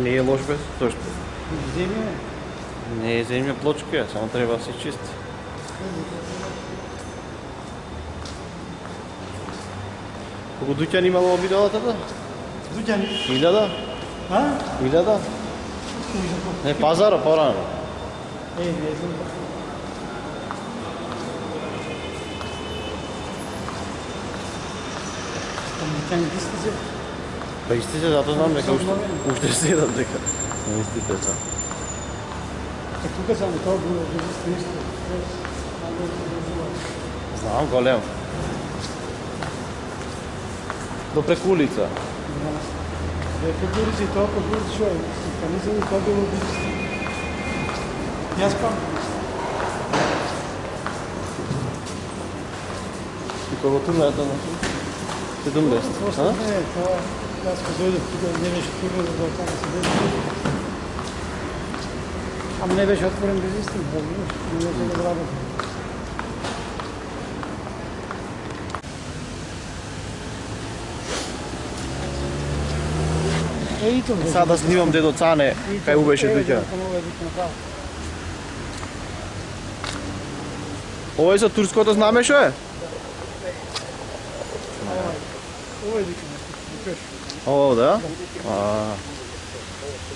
Не е лош без, зашто? Земја? Не е земја плочка, само треба да се чисти. Колку дуќани имало обидалата да? Дуќани? 1000? А? 1000? Не, пазара порано. Не знам. Дуќани истице? Па истите, затоа знам дека уште седат дека. Не истите са. Тука само тоа било исто. Знам, голем. До преку улица. Преку улица и тоа преку улица шо е? Па не знам тоа било исто. Јас памтам. И кога туна ето на 17, а? Не, тоа јас кога дојдов тука не беше отворено за тоа се беше. Ама не беше отворен без истина, разбираш? Не беше да работи. Сега да снимам дедо Цане, кај у беше дуќа. Ова е за турското знаме шо е? Ова е дуќа. Ова да?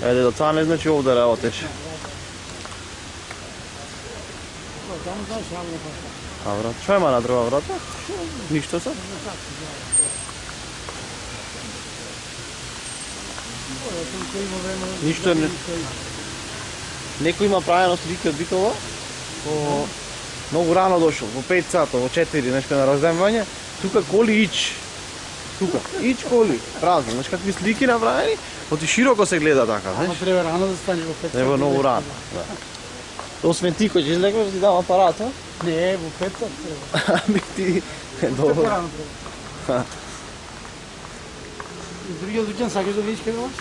Дедо Цане, значи овде работеше. А врат, шо има на друга врата? Ништо са? Ништо не... Некој има правено слика од Битола, многу рано дошол, во 5 сата, во 4, нешто на раздемување, тука коли ич. Тука, ич коли, празно, знаеш какви слики направени, оти широко се гледа така, знаеш? Ама треба рано да стане во 5 сата. Треба многу рано, да. Освен ти кој ќе излегнеш ти дам апарата? Не, во 5 сат треба. Ами ти, добро. Рано треба. И другиот дуќан сакаш да видиш кај доаш?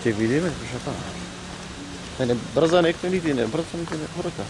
Ќе видиме, што така. Не брза некој, нити не брза, нити не брка.